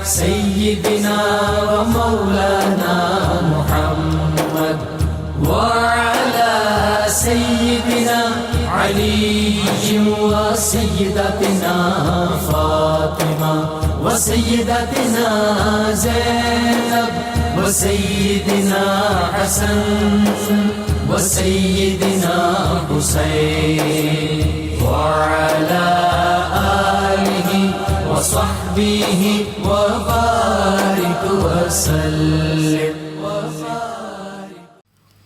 سيدنا ومولانا محمد وعلى سيدنا علي وسيدتنا فاطمة وسيدتنا زينب وسيدنا حسن وسيدنا حسين وعلى آله وصحبه وبارك وسلم.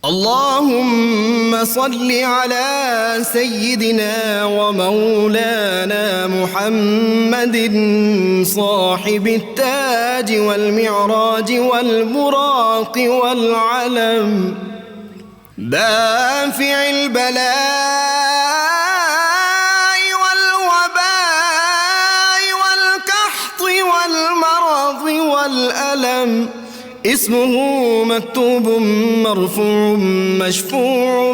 اللهم صل على سيدنا ومولانا محمد صاحب التاج والمعراج والبراق والعلم دافع البلاء والوباء والقحط والمرض والألم اسمه مكتوب مرفوع مشفوع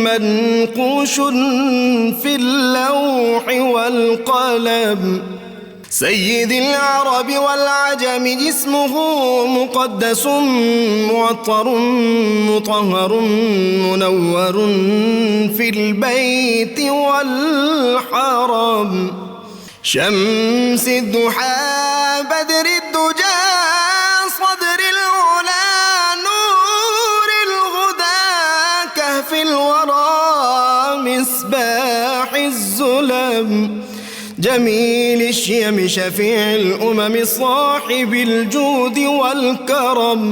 منقوش في اللوح والقلم سيد العرب والعجم اسمه مقدس معطر مطهر منور في البيت والحرم شمس الضحى بدر الدجى صدر العلا نور الهدى كهف الورى مصباح الظلم جميل الشيم شفيع الأمم صاحب الجود والكرم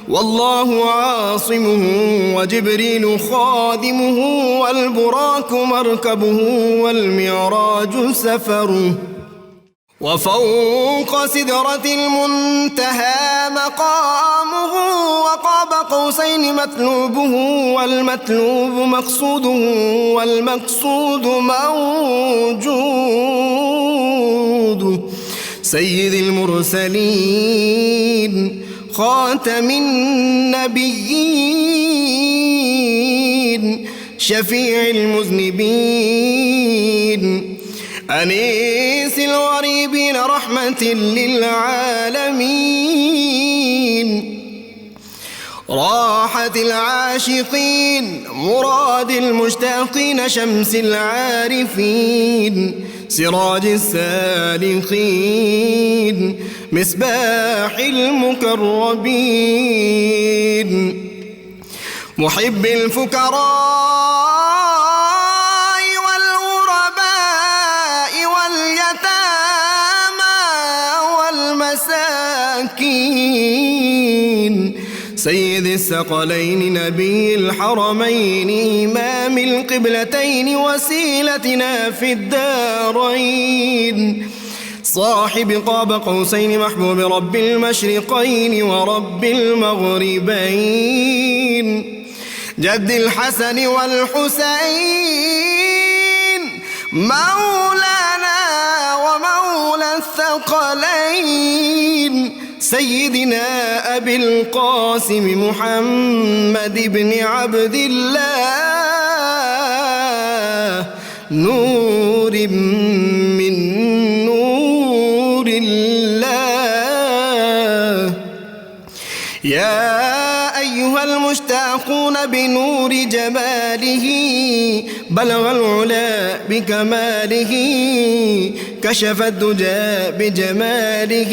والله عاصمه وجبريل خادمه والبراك مركبه والمعراج سفره وفوق سدرة المنتهى مقامه وقاب قوسين مطلوبه والمطلوب مقصوده والمقصود موجود سيد المرسلين خاتم النبيين شفيع المذنبين أنيس الغريبين رحمة للعالمين راحة العاشقين مراد المشتاقين شمس العارفين سراج السالخين مصباح المقربين محب الفقراء سيد الثقلين نبي الحرمين إمام القبلتين وسيلتنا في الدارين صاحب قاب قوسين محبوب رب المشرقين ورب المغربين جد الحسن والحسين مولانا ومولى الثقلين سيدنا أبي القاسم محمد بن عبد الله نور من نور الله يا أيها المشتاقون بنور جماله بلغ العلا بكماله كشف الدجى بجماله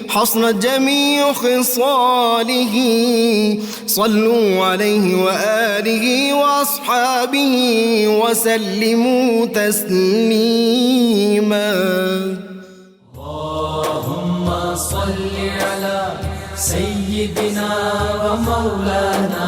حصنت جميع خصاله صلوا عليه وآله وأصحابه وسلموا تسليما اللهم صل على سيدنا ومولانا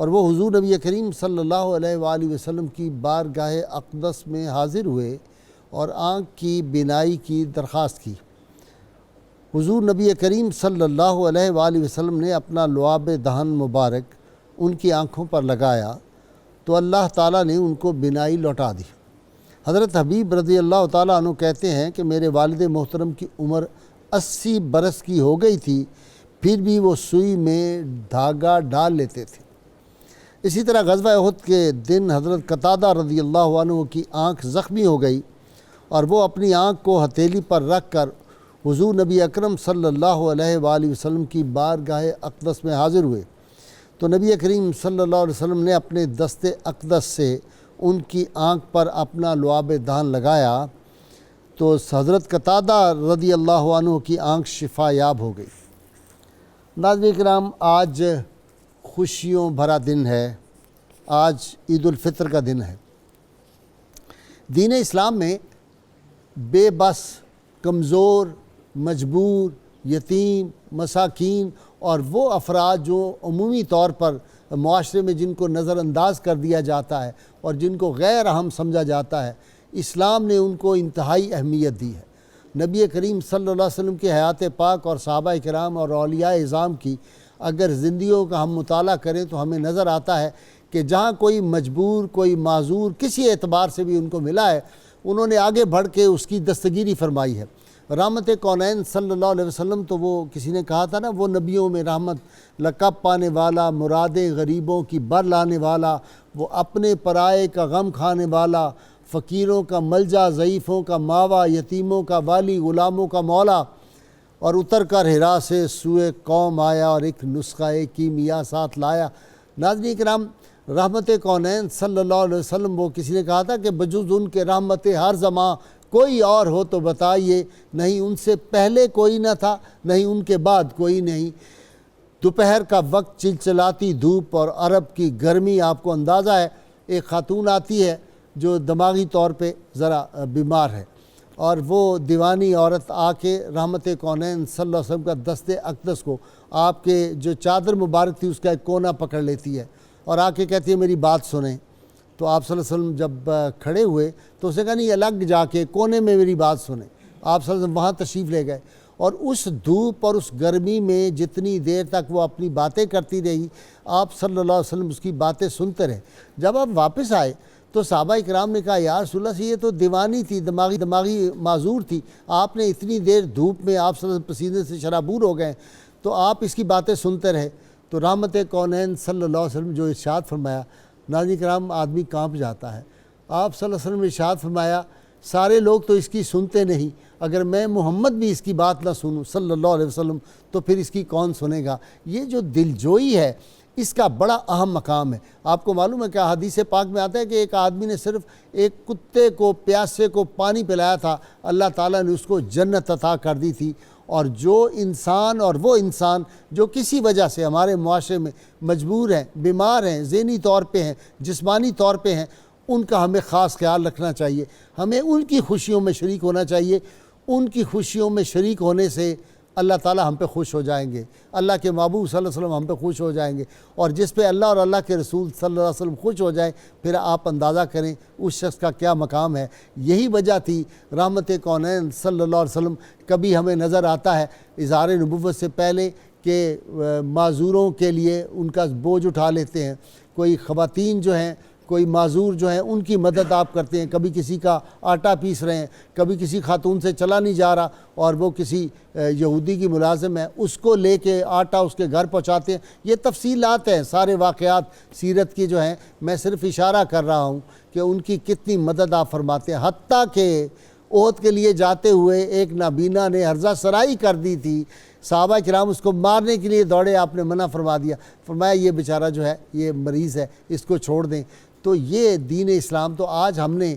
اور وہ حضور نبی کریم صلی اللہ علیہ وآلہ وسلم کی بارگاہ اقدس میں حاضر ہوئے اور آنکھ کی بینائی کی درخواست کی۔ حضور نبی کریم صلی اللہ علیہ وآلہ وسلم نے اپنا لعاب دہن مبارک ان کی آنکھوں پر لگایا تو اللہ تعالیٰ نے ان کو بینائی لوٹا دی۔ حضرت حبیب رضی اللہ تعالیٰ عنہ کہتے ہیں کہ میرے والد محترم کی عمر 80 برس کی ہو گئی تھی، پھر بھی وہ سوئی میں دھاگا ڈال لیتے تھے۔ اسی طرح غزوہ احد کے دن حضرت قتادہ رضی اللہ عنہ کی آنکھ زخمی ہو گئی اور وہ اپنی آنکھ کو ہتھیلی پر رکھ کر حضور نبی اکرم صلی اللہ علیہ وآلہ وسلم کی بارگاہ اقدس میں حاضر ہوئے تو نبی کریم صلی اللہ علیہ وسلم نے اپنے دست اقدس سے ان کی آنکھ پر اپنا لعاب دہن لگایا تو حضرت قتادہ رضی اللہ عنہ کی آنکھ شفا یاب ہو گئی۔ ناظرین کرام، آج خوشیوں بھرا دن ہے، آج عید الفطر کا دن ہے۔ دین اسلام میں بے بس، کمزور، مجبور، یتیم، مساکین اور وہ افراد جو عمومی طور پر معاشرے میں جن کو نظر انداز کر دیا جاتا ہے اور جن کو غیر اہم سمجھا جاتا ہے، اسلام نے ان کو انتہائی اہمیت دی ہے۔ نبی کریم صلی اللہ علیہ وسلم کی حیات پاک اور صحابہ کرام اور اولیاء اعظام کی اگر زندگیوں کا ہم مطالعہ کریں تو ہمیں نظر آتا ہے کہ جہاں کوئی مجبور، کوئی معذور کسی اعتبار سے بھی ان کو ملا ہے، انہوں نے آگے بڑھ کے اس کی دستگیری فرمائی ہے۔ رحمت کونین صلی اللہ علیہ وسلم تو وہ کسی نے کہا تھا نا، وہ نبیوں میں رحمت، لقب پانے والا، مرادیں غریبوں کی بر لانے والا، وہ اپنے پرائے کا غم کھانے والا، فقیروں کا ملجا، ضعیفوں کا ماوا، یتیموں کا والی، غلاموں کا مولا، اور اتر کر ہرا سے سوئے قوم آیا اور ایک نسخہ کیمیا ساتھ لایا۔ ناظرین کرام، رحمت کونین صلی اللہ علیہ وسلم، وہ کسی نے کہا تھا کہ بجز ان کے رحمت ہر زماں کوئی اور ہو تو بتائیے، نہیں ان سے پہلے کوئی نہ تھا، نہیں ان کے بعد کوئی نہیں۔ دوپہر کا وقت، چلچلاتی دھوپ اور عرب کی گرمی، آپ کو اندازہ ہے ایک خاتون آتی ہے جو دماغی طور پہ ذرا بیمار ہے، اور وہ دیوانی عورت آ کے رحمت کونین صلی اللہ علیہ وسلم کا دست اقدس کو، آپ کے جو چادر مبارک تھی اس کا ایک کونا پکڑ لیتی ہے اور آ کے کہتی ہے میری بات سنیں۔ تو آپ صلی اللہ علیہ وسلم جب کھڑے ہوئے تو اسے کہا نہیں، الگ جا کے کونے میں میری بات سنیں۔ آپ صلی اللہ علیہ وسلم وہاں تشریف لے گئے اور اس دھوپ اور اس گرمی میں جتنی دیر تک وہ اپنی باتیں کرتی رہی، آپ صلی اللہ علیہ وسلم اس کی باتیں سنتے رہے۔ جب آپ واپس آئے تو صحابہ کرام نے کہا یا رسول اللہ سے یہ تو دیوانی تھی، دماغی معذور تھی، آپ نے اتنی دیر دھوپ میں آپ صلی اللہ علیہ وسلم پسینے سے شرابور ہو گئے تو آپ اس کی باتیں سنتے رہے۔ تو رحمت کونین صلی اللہ علیہ وسلم جو ارشاد فرمایا، ناظرین کرام آدمی کانپ جاتا ہے۔ آپ صلی اللہ علیہ وسلم نے ارشاد فرمایا سارے لوگ تو اس کی سنتے نہیں، اگر میں محمد بھی اس کی بات نہ سنوں صلی اللہ علیہ وسلم تو پھر اس کی کون سنے گا۔ یہ جو دلجوئی ہے اس کا بڑا اہم مقام ہے۔ آپ کو معلوم ہے کہ حدیث پاک میں آتا ہے کہ ایک آدمی نے صرف ایک کتے کو، پیاسے کو پانی پلایا تھا، اللہ تعالیٰ نے اس کو جنت عطا کر دی تھی۔ اور جو انسان اور وہ انسان جو کسی وجہ سے ہمارے معاشرے میں مجبور ہیں، بیمار ہیں، ذہنی طور پہ ہیں، جسمانی طور پہ ہیں، ان کا ہمیں خاص خیال رکھنا چاہیے۔ ہمیں ان کی خوشیوں میں شریک ہونا چاہیے۔ ان کی خوشیوں میں شریک ہونے سے اللہ تعالیٰ ہم پہ خوش ہو جائیں گے، اللہ کے محبوب صلی اللہ علیہ وسلم ہم پہ خوش ہو جائیں گے، اور جس پہ اللہ اور اللہ کے رسول صلی اللہ علیہ وسلم خوش ہو جائیں پھر آپ اندازہ کریں اس شخص کا کیا مقام ہے۔ یہی وجہ تھی رحمت کونین صلی اللہ علیہ وسلم کبھی ہمیں نظر آتا ہے اظہار نبوت سے پہلے کہ معذوروں کے لیے ان کا بوجھ اٹھا لیتے ہیں، کوئی خواتین جو ہیں، کوئی معذور جو ہیں ان کی مدد آپ کرتے ہیں، کبھی کسی کا آٹا پیس رہے ہیں، کبھی کسی خاتون سے چلا نہیں جا رہا اور وہ کسی یہودی کی ملازم ہے، اس کو لے کے آٹا اس کے گھر پہنچاتے ہیں۔ یہ تفصیلات ہیں، سارے واقعات سیرت کی جو ہیں، میں صرف اشارہ کر رہا ہوں کہ ان کی کتنی مدد آپ فرماتے ہیں۔ حتیٰ کہ احد کے لیے جاتے ہوئے ایک نابینا نے عرضہ سرائی کر دی تھی، صحابہ کرام اس کو مارنے کے لیے دوڑے، آپ نے منع فرما دیا، فرمایا یہ بیچارہ جو ہے یہ مریض ہے، اس کو چھوڑ دیں۔ تو یہ دین اسلام تو آج ہم نے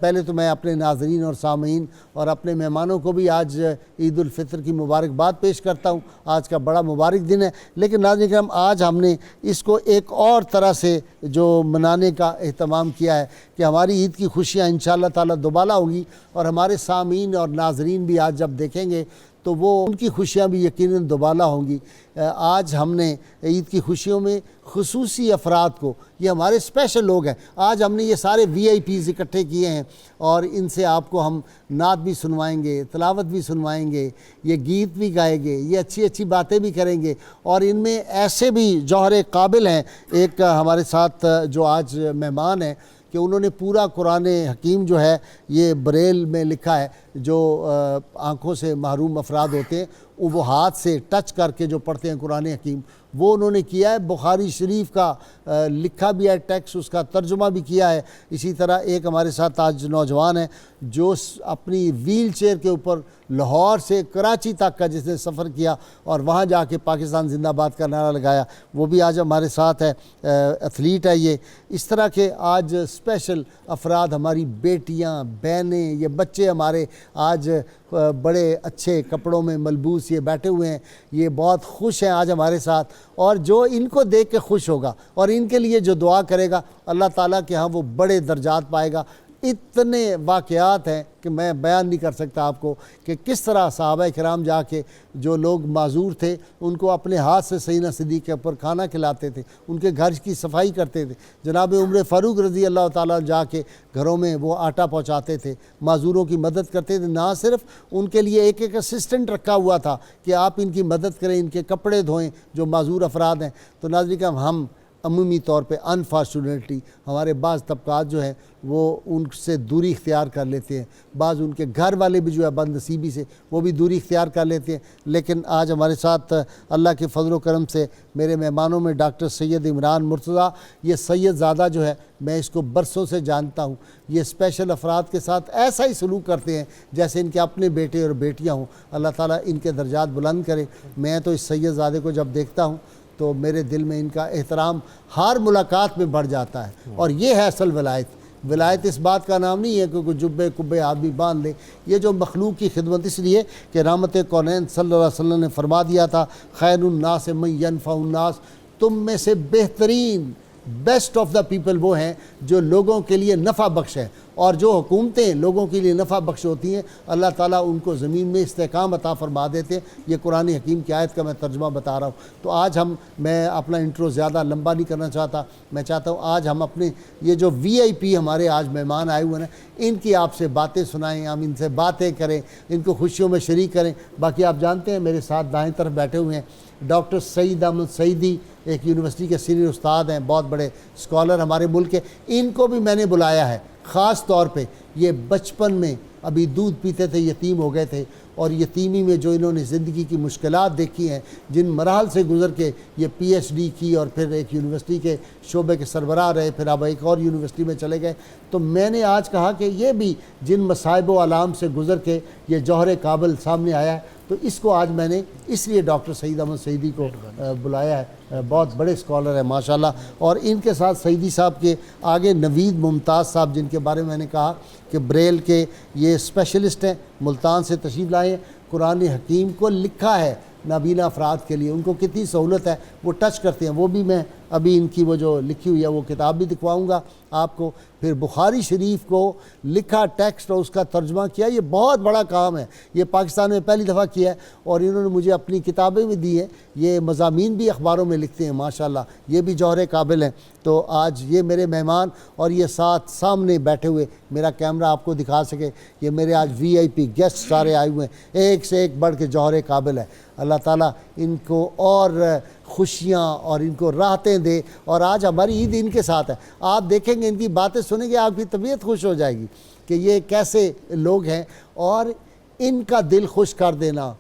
پہلے تو میں اپنے ناظرین اور سامعین اور اپنے مہمانوں کو بھی آج عید الفطر کی مبارکباد پیش کرتا ہوں، آج کا بڑا مبارک دن ہے، لیکن ناظرین کرام آج ہم نے اس کو ایک اور طرح سے جو منانے کا اہتمام کیا ہے کہ ہماری عید کی خوشیاں انشاءاللہ تعالیٰ دوبالا ہوگی، اور ہمارے سامعین اور ناظرین بھی آج جب دیکھیں گے تو وہ ان کی خوشیاں بھی یقیناً دوبالا ہوں گی۔ آج ہم نے عید کی خوشیوں میں خصوصی افراد کو، یہ ہمارے اسپیشل لوگ ہیں، آج ہم نے یہ سارے VIPs اکٹھے کیے ہیں اور ان سے آپ کو ہم نعت بھی سنوائیں گے، تلاوت بھی سنوائیں گے، یہ گیت بھی گائیں گے، یہ اچھی اچھی باتیں بھی کریں گے، اور ان میں ایسے بھی جوہر قابل ہیں۔ ایک ہمارے ساتھ جو آج مہمان ہیں کہ انہوں نے پورا قرآن حکیم جو ہے یہ بریل میں لکھا ہے، جو آنکھوں سے محروم افراد ہوتے ہیں وہ ہاتھ سے ٹچ کر کے جو پڑھتے ہیں قرآن حکیم، وہ انہوں نے کیا ہے۔ بخاری شریف کا لکھا بھی ہے ٹیکسٹ، اس کا ترجمہ بھی کیا ہے۔ اسی طرح ایک ہمارے ساتھ آج نوجوان ہے جو اپنی ویل چیئر کے اوپر لاہور سے کراچی تک کا جس نے سفر کیا اور وہاں جا کے پاکستان زندہ باد کا نعرہ لگایا، وہ بھی آج ہمارے ساتھ ہے، ایتھلیٹ ہے یہ۔ اس طرح کے آج اسپیشل افراد، ہماری بیٹیاں، بہنیں، یہ بچے ہمارے آج بڑے اچھے کپڑوں میں ملبوس یہ بیٹھے ہوئے ہیں، یہ بہت خوش ہیں آج ہمارے ساتھ، اور جو ان کو دیکھ کے خوش ہوگا اور ان کے لیے جو دعا کرے گا اللہ تعالیٰ کے ہاں وہ بڑے درجات پائے گا۔ اتنے واقعات ہیں کہ میں بیان نہیں کر سکتا آپ کو کہ کس طرح صحابہ کرام جا کے جو لوگ معذور تھے ان کو اپنے ہاتھ سے سینہ صدیق کے اوپر کھانا کھلاتے تھے، ان کے گھر کی صفائی کرتے تھے۔ جناب عمر فاروق رضی اللہ تعالیٰ جا کے گھروں میں وہ آٹا پہنچاتے تھے، معذوروں کی مدد کرتے تھے۔ نہ صرف ان کے لیے ایک اسسٹنٹ رکھا ہوا تھا کہ آپ ان کی مدد کریں، ان کے کپڑے دھوئیں جو معذور افراد ہیں۔ تو ناظرین کرام، ہم عمومی طور پہ انفارچونیٹلی ہمارے بعض طبقات جو ہیں وہ ان سے دوری اختیار کر لیتے ہیں، بعض ان کے گھر والے بھی جو ہے بد نصیبی سے وہ بھی دوری اختیار کر لیتے ہیں۔ لیکن آج ہمارے ساتھ اللہ کے فضل و کرم سے میرے مہمانوں میں ڈاکٹر سید عمران مرتضیٰ، یہ سید زادہ جو ہے میں اس کو برسوں سے جانتا ہوں، یہ اسپیشل افراد کے ساتھ ایسا ہی سلوک کرتے ہیں جیسے ان کے اپنے بیٹے اور بیٹیاں ہوں۔ اللہ تعالیٰ ان کے درجات بلند کرے۔ میں تو اس سید زادے کو جب دیکھتا ہوں تو میرے دل میں ان کا احترام ہر ملاقات میں بڑھ جاتا ہے، اور یہ ہے اصل ولایت۔ ولایت اس بات کا نام نہیں ہے کہ کوئی جبے کبے آدمی باندھ لے، یہ جو مخلوق کی خدمت، اس لیے کہ رحمت کونین صلی اللہ علیہ وسلم نے فرما دیا تھا خیر الناس من ینفع الناس، تم میں سے بہترین بیسٹ آف دا پیپل وہ ہیں جو لوگوں کے لیے نفع بخش ہے، اور جو حکومتیں لوگوں کے لیے نفع بخش ہوتی ہیں اللہ تعالیٰ ان کو زمین میں استحکام عطا فرما دیتے ہیں۔ یہ قرآن حکیم کی آیت کا میں ترجمہ بتا رہا ہوں۔ تو آج میں اپنا انٹرو زیادہ لمبا نہیں کرنا چاہتا، میں چاہتا ہوں آج ہم اپنے یہ جو VIP ہمارے آج مہمان آئے ہوئے ہیں ان کی آپ سے باتیں سنائیں، ہم ان سے باتیں کریں، ان کو خوشیوں میں شریک کریں۔ باقی آپ جانتے ہیں میرے ساتھ دائیں طرف بیٹھے ہوئے ہیں ڈاکٹر سعید احمد سعیدی، ایک یونیورسٹی کے سینئر استاد ہیں، بہت بڑے اسکالر ہمارے ملک کے۔ ان کو بھی میں نے بلایا ہے خاص طور پہ، یہ بچپن میں ابھی دودھ پیتے تھے، یتیم ہو گئے تھے، اور یتیمی میں جو انہوں نے زندگی کی مشکلات دیکھی ہیں، جن مراحل سے گزر کے یہ PhD کی اور پھر ایک یونیورسٹی کے شعبے کے سربراہ رہے، پھر اب ایک اور یونیورسٹی میں چلے گئے۔ تو میں نے آج کہا کہ یہ بھی جن مصائب و آلام سے گزر کے یہ جوہر قابل سامنے آیا ہے، تو اس کو آج میں نے اس لیے ڈاکٹر سعید احمد سعیدی کو بلایا ہے۔ بہت بڑے اسکالر ہیں ماشاءاللہ، اور ان کے ساتھ سعیدی صاحب کے آگے نوید ممتاز صاحب، جن کے بارے میں میں نے کہا کہ بریل کے یہ اسپیشلسٹ ہیں، ملتان سے تشریف لائے ہیں، قرآن حکیم کو لکھا ہے نابینا افراد کے لیے، ان کو کتنی سہولت ہے وہ ٹچ کرتے ہیں۔ وہ بھی میں ابھی ان کی وہ جو لکھی ہوئی ہے وہ کتاب بھی دکھواؤں گا آپ کو۔ پھر بخاری شریف کو لکھا ٹیکسٹ اور اس کا ترجمہ کیا، یہ بہت بڑا کام ہے، یہ پاکستان میں پہلی دفعہ کیا ہے، اور انہوں نے مجھے اپنی کتابیں بھی دی ہیں، یہ مضامین بھی اخباروں میں لکھتے ہیں ماشاءاللہ، یہ بھی جوہر قابل ہیں۔ تو آج یہ میرے مہمان، اور یہ ساتھ سامنے بیٹھے ہوئے، میرا کیمرہ آپ کو دکھا سکے، یہ میرے آج VIP گیسٹ سارے آئے ہوئے ہیں، ایک سے ایک بڑھ کے جوہر قابل ہے۔ اللہ تعالیٰ ان کو اور خوشیاں اور ان کو راحتیں دے، اور آج ہماری عید ان کے ساتھ ہے۔ آپ دیکھیں گے، ان کی باتیں سنیں گے، آپ کی طبیعت خوش ہو جائے گی کہ یہ کیسے لوگ ہیں، اور ان کا دل خوش کر دینا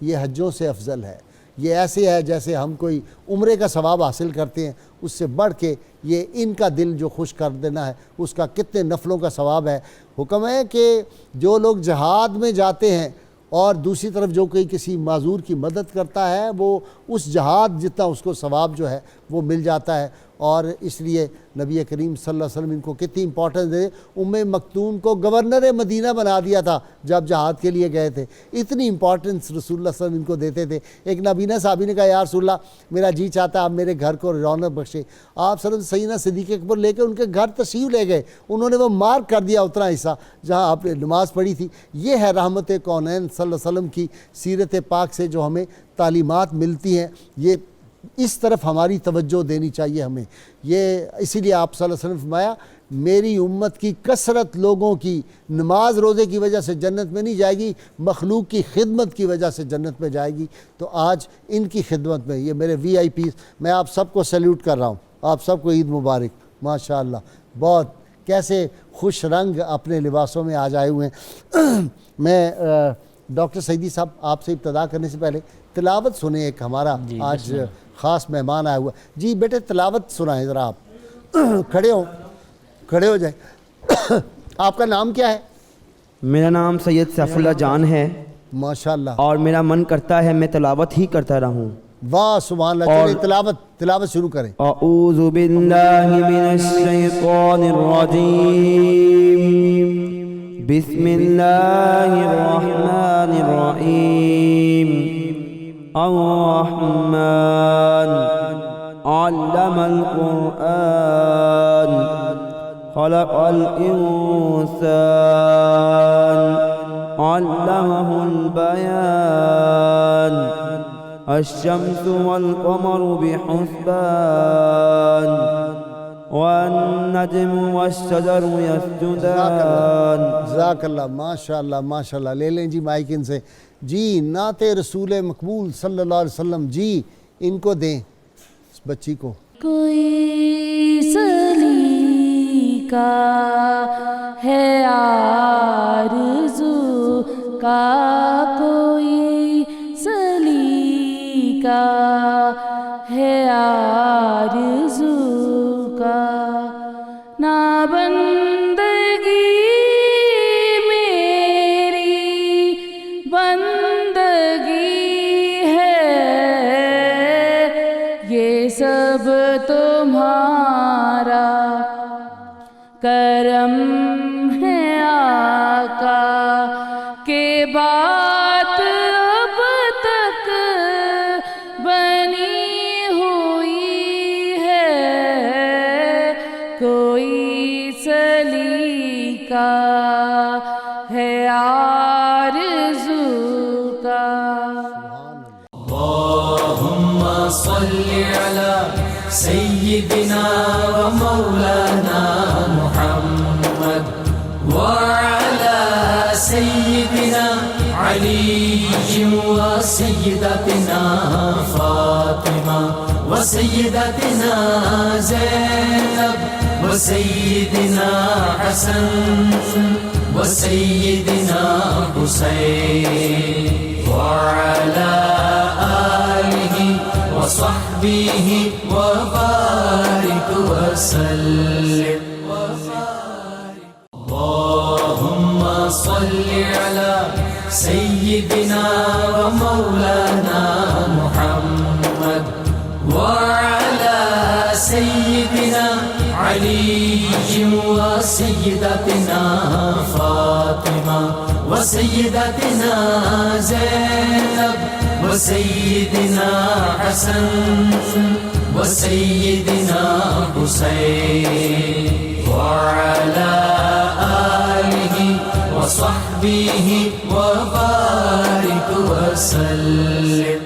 یہ حجوں سے افضل ہے۔ یہ ایسے ہے جیسے ہم کوئی عمرے کا ثواب حاصل کرتے ہیں، اس سے بڑھ کے یہ ان کا دل جو خوش کر دینا ہے اس کا کتنے نفلوں کا ثواب ہے۔ حکم ہے کہ جو لوگ جہاد میں جاتے ہیں اور دوسری طرف جو کوئی کسی معذور کی مدد کرتا ہے، وہ اس جہاد جتنا اس کو ثواب جو ہے وہ مل جاتا ہے۔ اور اس لیے نبی کریم صلی اللہ علیہ وسلم ان کو کتنی امپورٹنس دے. مکتوم کو گورنر مدینہ بنا دیا تھا جب جہاد کے لیے گئے تھے. اتنی امپورٹنس رسول اللہ صلی اللہ علیہ وسلم ان کو دیتے تھے. ایک نابینا صحابی نے کہا یا رسول اللہ میرا جی چاہتا ہے آپ میرے گھر کو رونق بخشے. آپ صلی اللہ علیہ وسلم سیدنا صدیق اکبر لے کے ان کے گھر تشریف لے گئے. انہوں نے وہ مارک کر دیا اتنا حصہ جہاں آپ نے نماز پڑھی تھی. یہ ہے رحمت کونین صلی اللہ علیہ وسلم کی سیرت پاک سے جو ہمیں تعلیمات ملتی ہیں. یہ اس طرف ہماری توجہ دینی چاہیے ہمیں. یہ اسی لیے آپ صلی اللہ علیہ وسلم فرمایا میری امت کی کثرت لوگوں کی نماز روزے کی وجہ سے جنت میں نہیں جائے گی، مخلوق کی خدمت کی وجہ سے جنت میں جائے گی. تو آج ان کی خدمت میں یہ میرے وی آئی پیز، میں آپ سب کو سیلیوٹ کر رہا ہوں. آپ سب کو عید مبارک. ماشاءاللہ بہت کیسے خوش رنگ اپنے لباسوں میں آج آئے ہوئے ہیں. میں ڈاکٹر سعیدی صاحب آپ سے ابتدا کرنے سے پہلے تلاوت سنیں. ایک ہمارا آج خاص مہمان آیا ہوا. جی بیٹے تلاوت سنائیں ذرا. آپ کھڑے ہو جائیں. آپ کا نام کیا ہے؟ میرا نام سید سیف اللہ جان ہے. ماشاءاللہ. اور میرا من کرتا ہے میں تلاوت ہی کرتا رہوں. واہ سبحان اللہ. چلیے تلاوت شروع کریں. اعوذ باللہ من الشیطان الرجیم. بسم اللہ الرحمن الرحیم. الرحمن علم القرآن خلق الإنسان علمه البيان الشمس والقمر بحسبان والنجم والشجر يسجدان. جزاک اللہ. ماشاءاللہ ماشاءاللہ. لے لیں جی مائک ان سے. جی نعت رسول مقبول صلی اللہ علیہ وسلم جی ان کو دیں اس بچی کو. کوئی سلیقہ ہے آرزو کا، کوئی سلیقہ ہے آرزو کا، نہ بندگی میری بندگی ہے، یہ سب تمہارا کرم ہے آقا، کہ بات اب تک بنی ہوئی ہے، کوئی سلیقہ ہے آرزو کا. اللهم صل على سيدنا ومولانا محمد وعلى سيدنا علي وسيدتنا فاطمة وسيدتنا زينب وسيدنا حسن وسيدنا حسين وعلى آله وصحبه وبارك وسلم. اللهم صل على سيدنا ومولانا محمد وعلى سيدنا علي وسيدتنا فاطمة وسيدتنا زينب وسيدنا حسن وسيدنا حسين وعلى آله وصحبه وبارك وسلم.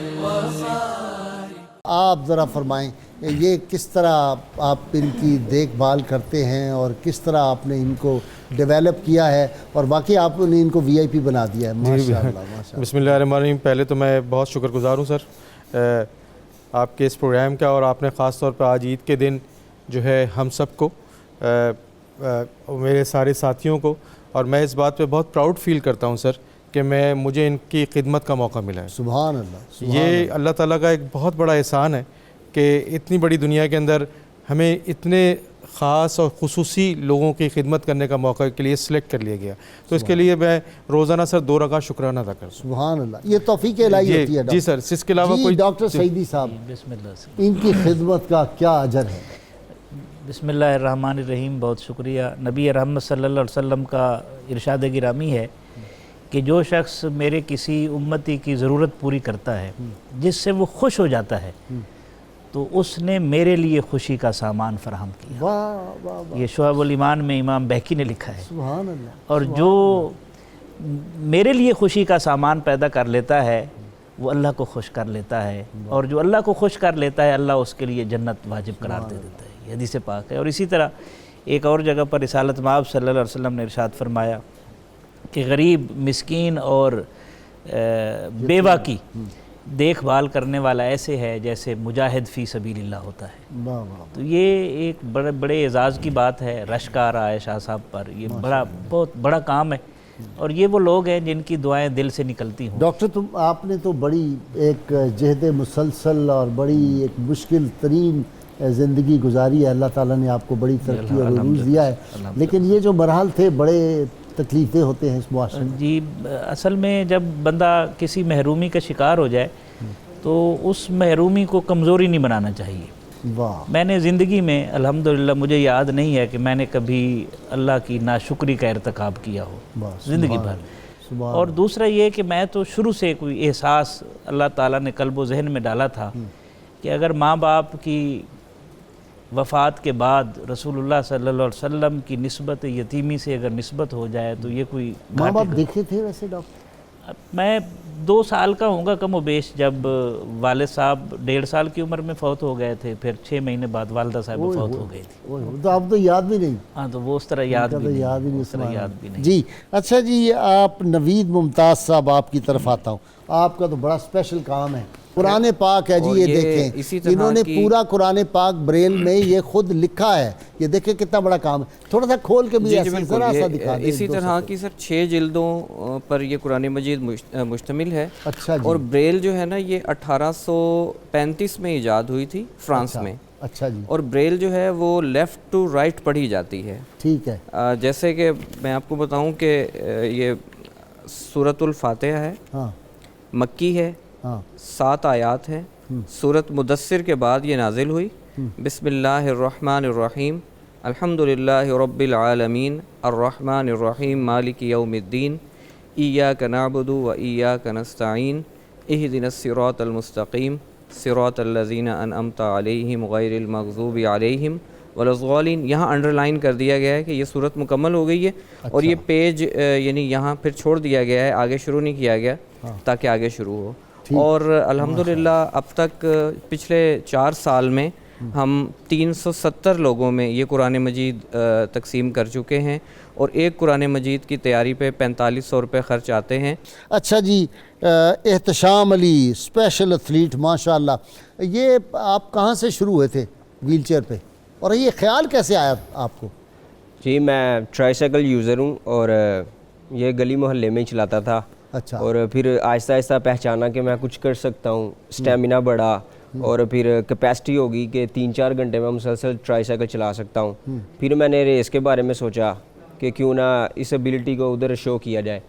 آپ ذرا فرمائیں یہ کس طرح آپ ان کی دیکھ بھال کرتے ہیں اور کس طرح آپ نے ان کو ڈیولپ کیا ہے اور باقی آپ نے ان کو وی آئی پی بنا دیا ہے. ماشاءاللہ. بسم اللہ الرحمن الرحیم. پہلے تو میں بہت شکر گزار ہوں سر آپ کے اس پروگرام کا، اور آپ نے خاص طور پہ آج عید کے دن جو ہے ہم سب کو میرے سارے ساتھیوں کو، اور میں اس بات پہ بہت پراؤڈ فیل کرتا ہوں سر کہ مجھے ان کی خدمت کا موقع ملا ہے. سبحان اللہ. یہ اللہ تعالیٰ کا ایک بہت بڑا احسان ہے کہ اتنی بڑی دنیا کے اندر ہمیں اتنے خاص اور خصوصی لوگوں کی خدمت کرنے کا موقع کے لیے سلیکٹ کر لیا گیا. تو اس کے لیے میں روزانہ سر 2 رکعت شکرانہ ادا کرتا ہوں. سبحان اللہ. یہ توفیق الہی ہوتی ہے. جی سر. اس کے علاوہ کوئی ڈاکٹر سعیدی صاحب ان کی خدمت کا کیا اجر ہے؟ بسم اللہ الرحمن الرحیم. بہت شکریہ. نبی رحمت صلی اللہ علیہ وسلم کا ارشاد گرامی ہے کہ جو شخص میرے کسی امتی کی ضرورت پوری کرتا ہے جس سے وہ خوش ہو جاتا ہے تو اس نے میرے لیے خوشی کا سامان فراہم کیا. واہ واہ واہ. یہ شعب الایمان میں امام بہقی نے لکھا ہے. سبحان اللہ. اور جو میرے لیے خوشی کا سامان پیدا کر لیتا ہے وہ اللہ کو خوش کر لیتا ہے, اور جو اللہ کو خوش کر لیتا ہے اللہ اس کے لیے جنت واجب قرار دے دیتا ہے. یہ حدیث پاک ہے. اور اسی طرح ایک اور جگہ پر رسالت مآب صلی اللہ علیہ وسلم نے ارشاد فرمایا کہ غریب, مسکین اور بیوہ کی دیکھ بھال کرنے والا ایسے ہے جیسے مجاہد فی سبیل اللہ ہوتا ہے. واہ واہ. تو یہ ایک بڑے اعزاز کی بات ہے. رشک آ رہا ہے شاہ صاحب پر. یہ بہت بڑا کام ہے, اور یہ وہ لوگ ہیں جن کی دعائیں دل سے نکلتی ہوں. ڈاکٹر آپ نے تو بڑی ایک جہد مسلسل اور بڑی ایک مشکل ترین زندگی گزاری ہے. اللہ تعالیٰ نے آپ کو بڑی ترقی اور عروج دیا ہے, لیکن یہ جو مراحل تھے بڑے تکلیفیں ہوتے ہیں اس معاشرے میں. جی, اصل میں جب بندہ کسی محرومی کا شکار ہو جائے تو اس محرومی کو کمزوری نہیں بنانا چاہیے. واہ. میں نے زندگی میں الحمدللہ مجھے یاد نہیں ہے کہ میں نے کبھی اللہ کی ناشکری کا ارتکاب کیا ہو زندگی بھر. اور دوسرا یہ کہ میں تو شروع سے کوئی احساس اللہ تعالیٰ نے قلب و ذہن میں ڈالا تھا کہ اگر ماں باپ کی وفات کے بعد رسول اللہ صلی اللہ علیہ وسلم کی نسبت یتیمی سے اگر نسبت ہو جائے تو یہ کوئی ماں باپ دیکھے تھے ویسے ڈاکٹر؟ میں 2 سال کا ہوں گا کم و بیش جب والد صاحب 1.5 سال کی عمر میں فوت ہو گئے تھے, پھر 6 مہینے بعد والدہ صاحب فوت ہو گئی تھی. تو آپ تو یاد بھی نہیں. ہاں, تو وہ اس طرح یاد بھی نہیں. جی اچھا جی, آپ نوید ممتاز صاحب آپ کی طرف آتا ہوں. آپ کا تو بڑا اسپیشل کام ہے, قرآن پاک ہے جی. یہ دیکھیں انہوں نے پورا قرآن پاک بریل میں یہ خود لکھا ہے. یہ دیکھیں کتنا بڑا کام ہے. تھوڑا سا کھول کے بھی ایسے ذرا سا دکھا دیں. اسی طرح کی سر 6 جلدوں پر یہ قرآن مجید مشتمل ہے. اچھا جی. اور بریل جو ہے نا یہ 1835 میں ایجاد ہوئی تھی فرانس میں. اچھا جی. اور بریل جو ہے وہ لیفٹ ٹو رائٹ پڑھی جاتی ہے. ٹھیک ہے. جیسے کہ میں آپ کو بتاؤں کہ یہ سورۃ الفاتحہ ہے, مکی ہے, 7 آیات ہیں. سورۃ مدثر کے بعد یہ نازل ہوئی. بسم اللہ الرحمن الرحیم الحمدللہ رب العالمین الرحمن الرحیم مالک یوم الدین ایاک نعبد و ایاک نستعین اہدنا الصراط المستقیم صراط الذین انعمت علیہم غیر المغضوب علیہم ولا الضالین. یہاں انڈرلائن کر دیا گیا ہے کہ یہ صورت مکمل ہو گئی ہے. اور یہ پیج یعنی یہاں پھر چھوڑ دیا گیا ہے, آگے شروع نہیں کیا گیا تاکہ آگے شروع ہو. اور الحمدللہ اب تک پچھلے 4 سال میں ہم 370 لوگوں میں یہ قرآن مجید تقسیم کر چکے ہیں, اور ایک قرآن مجید کی تیاری پہ 4500 روپے خرچ آتے ہیں. اچھا جی, احتشام علی اسپیشل ایتھلیٹ ماشاءاللہ, یہ آپ کہاں سے شروع ہوئے تھے ویل چیئر پہ, اور یہ خیال کیسے آیا آپ کو؟ جی میں ٹرائی سائیکل یوزر ہوں, اور یہ گلی محلے میں ہی چلاتا تھا. اچھا. اور پھر آہستہ آہستہ پہچانا کہ میں کچھ کر سکتا ہوں, اسٹیمنا بڑھا, اور پھر کیپیسٹی ہوگی کہ 3-4 گھنٹے میں مسلسل ٹرائی سائیکل چلا سکتا ہوں. پھر میں نے ریس کے بارے میں سوچا کہ کیوں نہ اس ایبلٹی کو ادھر شو کیا جائے,